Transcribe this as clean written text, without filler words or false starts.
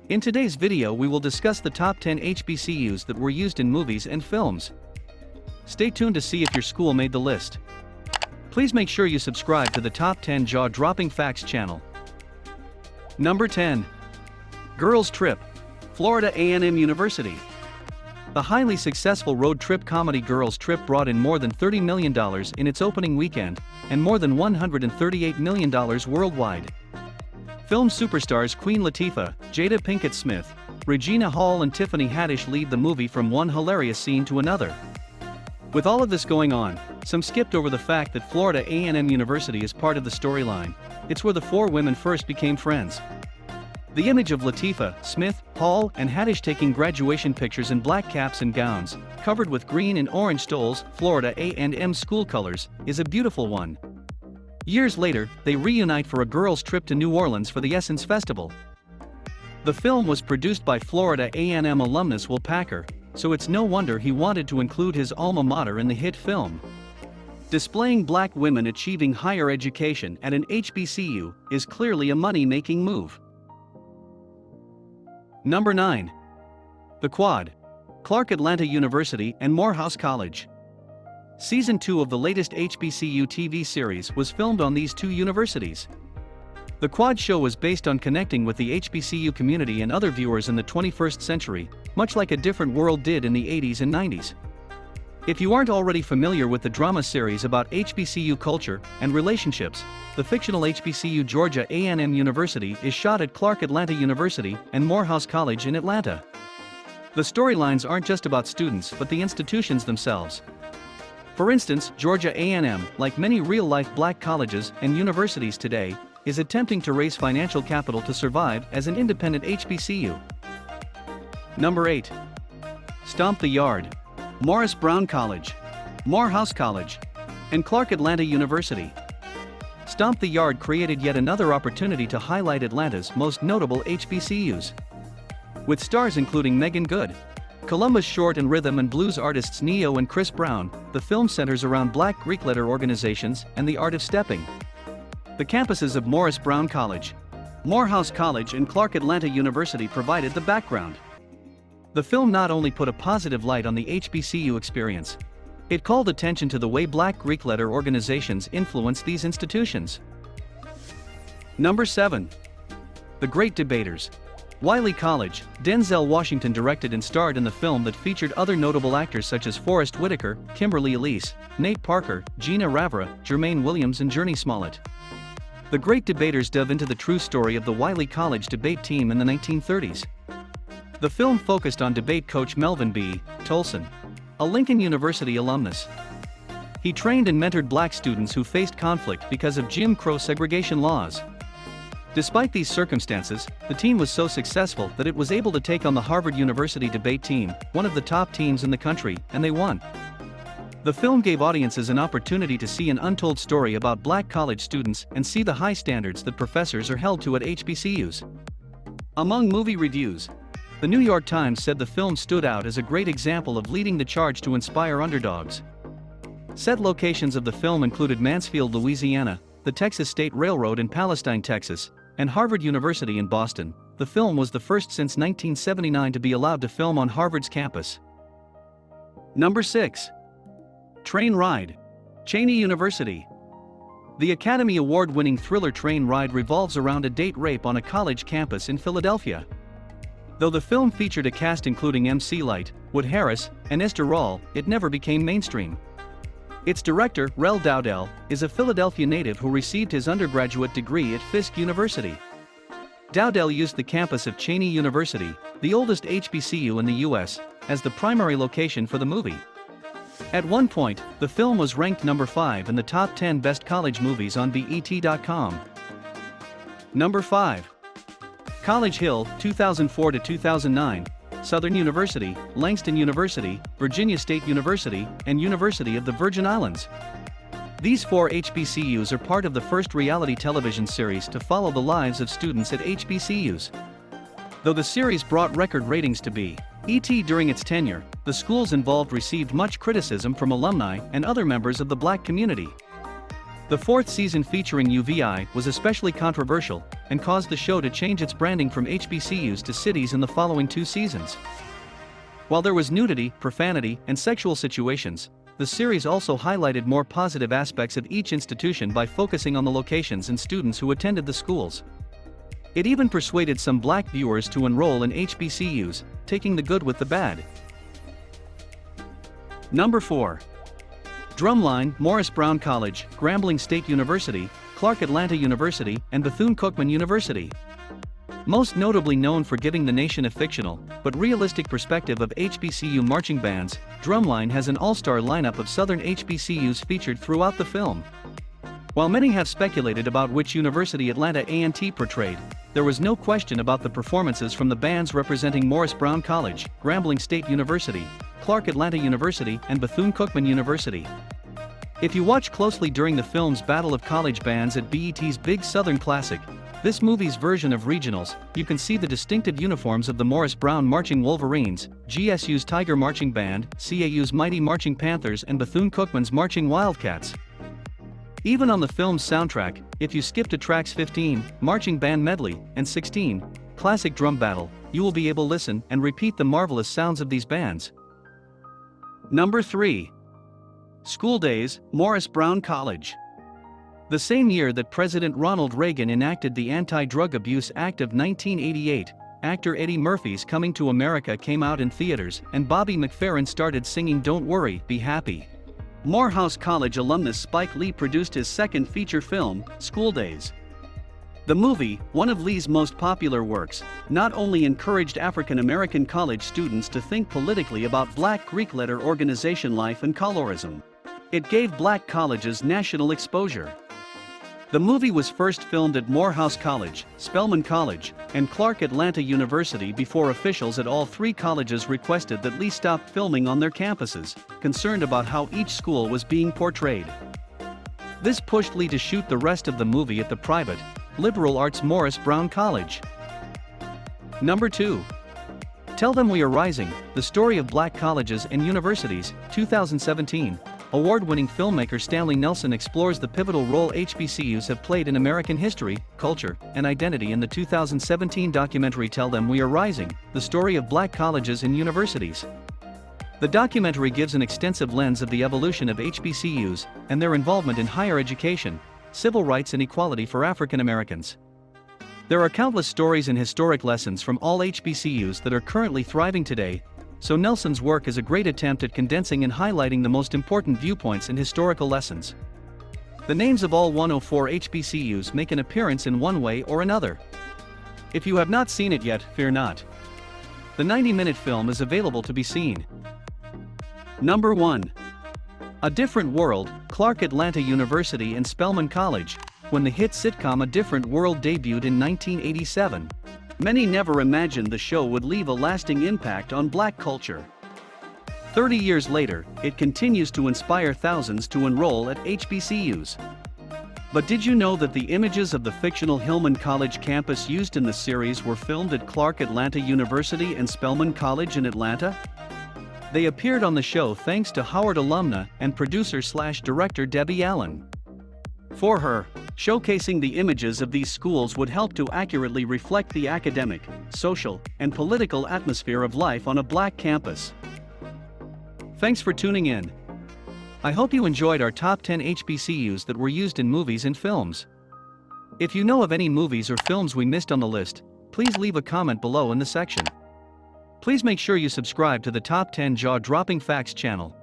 In today's video we will discuss the top 10 HBCUs that were used in movies and films. Stay tuned to see if your school made the list. Please make sure you subscribe to the Top 10 Jaw-Dropping Facts channel. Number 10. Girls Trip, Florida A&M University. The highly successful road trip comedy Girls Trip brought in more than $30 million in its opening weekend, and more than $138 million worldwide. Film superstars Queen Latifah, Jada Pinkett Smith, Regina Hall and Tiffany Haddish lead the movie from one hilarious scene to another. With all of this going on, some skipped over the fact that Florida A&M University is part of the storyline. It's where the four women first became friends. The image of Latifah, Smith, Hall, and Haddish taking graduation pictures in black caps and gowns, covered with green and orange stoles, Florida A&M school colors, is a beautiful one. Years later, they reunite for a girls' trip to New Orleans for the Essence Festival. The film was produced by Florida A&M alumnus Will Packer, so it's no wonder he wanted to include his alma mater in the hit film. Displaying black women achieving higher education at an HBCU is clearly a money-making move. Number 9. The Quad, Clark Atlanta University and Morehouse College. Season 2 of the latest HBCU TV series was filmed on these two universities. The Quad show was based on connecting with the HBCU community and other viewers in the 21st century, much like A Different World did in the 80s and 90s. If you aren't already familiar with the drama series about HBCU culture and relationships, the fictional HBCU Georgia A&M University is shot at Clark Atlanta University and Morehouse College in Atlanta. The storylines aren't just about students but the institutions themselves. For instance, Georgia A&M, like many real-life black colleges and universities today, is attempting to raise financial capital to survive as an independent HBCU. Number 8. Stomp the Yard, Morris Brown College, Morehouse College, and Clark Atlanta University. Stomp the Yard created yet another opportunity to highlight Atlanta's most notable HBCUs. With stars including Megan Good, Columbus short and rhythm and blues artists Neo and Chris Brown, the film centers around black Greek letter organizations and the art of stepping. The campuses of Morris Brown College, Morehouse College and Clark Atlanta University provided the background. The film not only put a positive light on the HBCU experience, it called attention to the way black Greek letter organizations influenced these institutions. Number 7. The Great Debaters, Wiley College. Denzel Washington directed and starred in the film that featured other notable actors such as Forrest Whitaker, Kimberly Elise, Nate Parker, Gina Ravera, Jermaine Williams and Journey Smollett. The Great Debaters delve into the true story of the Wiley College debate team in the 1930s. The film focused on debate coach Melvin B. Tolson, a Lincoln University alumnus. He trained and mentored black students who faced conflict because of Jim Crow segregation laws. Despite these circumstances, the team was so successful that it was able to take on the Harvard University debate team, one of the top teams in the country, and they won. The film gave audiences an opportunity to see an untold story about black college students and see the high standards that professors are held to at HBCUs. Among movie reviews, the New York Times said the film stood out as a great example of leading the charge to inspire underdogs. Set locations of the film included Mansfield, Louisiana, the Texas State Railroad in Palestine, Texas, and Harvard University in Boston. The film was the first since 1979 to be allowed to film on Harvard's campus. Number 6. Train Ride, Cheney University. The Academy Award-winning thriller Train Ride revolves around a date rape on a college campus in Philadelphia. Though the film featured a cast including MC Lyte, Wood Harris, and Esther Rall, it never became mainstream. Its director, Rel Dowdell, is a Philadelphia native who received his undergraduate degree at Fisk University. Dowdell used the campus of Cheney University, the oldest HBCU in the U.S., as the primary location for the movie. At one point, the film was ranked number 5 in the top 10 best college movies on BET.com. Number 5. College Hill, 2004 to 2009, Southern University, Langston University, Virginia State University, and University of the Virgin Islands. These 4 HBCUs are part of the first reality television series to follow the lives of students at HBCUs. Though the series brought record ratings to BET during its tenure, the schools involved received much criticism from alumni and other members of the black community. The 4th season featuring UVI was especially controversial, and caused the show to change its branding from HBCUs to cities in the following 2 seasons. While there was nudity, profanity, and sexual situations, the series also highlighted more positive aspects of each institution by focusing on the locations and students who attended the schools. It even persuaded some black viewers to enroll in HBCUs, taking the good with the bad. Number 4. Drumline, Morris Brown College, Grambling State University, Clark Atlanta University, and Bethune-Cookman University. Most notably known for giving the nation a fictional, but realistic perspective of HBCU marching bands, Drumline has an all-star lineup of Southern HBCUs featured throughout the film. While many have speculated about which university Atlanta A&T portrayed, there was no question about the performances from the bands representing Morris Brown College, Grambling State University, Clark Atlanta University, and Bethune-Cookman University. If you watch closely during the film's Battle of College Bands at BET's Big Southern Classic, this movie's version of regionals, you can see the distinctive uniforms of the Morris Brown Marching Wolverines, GSU's Tiger Marching Band, CAU's Mighty Marching Panthers, and Bethune-Cookman's Marching Wildcats. Even on the film's soundtrack, if you skip to tracks 15, Marching Band Medley, and 16, Classic Drum Battle, you will be able to listen and repeat the marvelous sounds of these bands. Number 3. School Daze, Morris Brown College. The same year that President Ronald Reagan enacted the Anti-Drug Abuse Act of 1988, actor Eddie Murphy's Coming to America came out in theaters, and Bobby McFerrin started singing Don't Worry, Be Happy. Morehouse College alumnus Spike Lee produced his second feature film, School Daze. The movie, one of Lee's most popular works, not only encouraged African American college students to think politically about Black Greek letter organization life and colorism. It gave Black colleges national exposure. The movie was first filmed at Morehouse College, Spelman College, and Clark Atlanta University before officials at all 3 colleges requested that Lee stop filming on their campuses, concerned about how each school was being portrayed. This pushed Lee to shoot the rest of the movie at the private, liberal arts Morris Brown College. Number 2. Tell Them We Are Rising, The Story of Black Colleges and Universities, 2017. Award-winning filmmaker Stanley Nelson explores the pivotal role HBCUs have played in American history, culture, and identity in the 2017 documentary Tell Them We Are Rising, The Story of Black Colleges and Universities. The documentary gives an extensive lens of the evolution of HBCUs and their involvement in higher education, civil rights and equality for African Americans. There are countless stories and historic lessons from all HBCUs that are currently thriving today, so Nelson's work is a great attempt at condensing and highlighting the most important viewpoints and historical lessons. The names of all 104 HBCUs make an appearance in one way or another. If you have not seen it yet, fear not. The 90-minute film is available to be seen. Number 1. A Different World, Clark Atlanta University and Spelman College. When the hit sitcom A Different World debuted in 1987, many never imagined the show would leave a lasting impact on Black culture. 30 years later, it continues to inspire thousands to enroll at HBCUs. But did you know that the images of the fictional Hillman College campus used in the series were filmed at Clark Atlanta University and Spelman College in Atlanta? They appeared on the show thanks to Howard alumna and producer/director Debbie Allen. For her, showcasing the images of these schools would help to accurately reflect the academic, social, and political atmosphere of life on a Black campus. Thanks for tuning in. I hope you enjoyed our top 10 HBCUs that were used in movies and films. If you know of any movies or films we missed on the list, please leave a comment below in the section. Please make sure you subscribe to the Top 10 Jaw-Dropping Facts channel.